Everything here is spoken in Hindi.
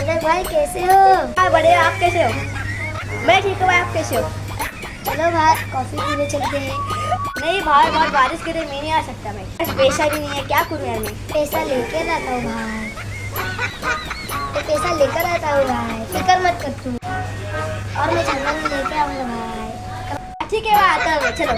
रजक भाई कैसे हो? हाँ बढ़िया, आप कैसे हो? मैं ठीक हूँ भाई, आप कैसे हो? चलो भाई कॉफी पीने चलते हैं। नहीं भाई, बहुत बारिश के लिए मैं नहीं आ सकता भाई, पैसा भी नहीं है, क्या करूँ यार मैं। पैसा लेकर आता हूँ भाई, तो पैसा लेकर आता हूँ भाई, फिक्र मत कर तू। और मैं जंगल में लेके आऊंगा भाई। ठीक है भाई, आता हूँ मैं, चलो।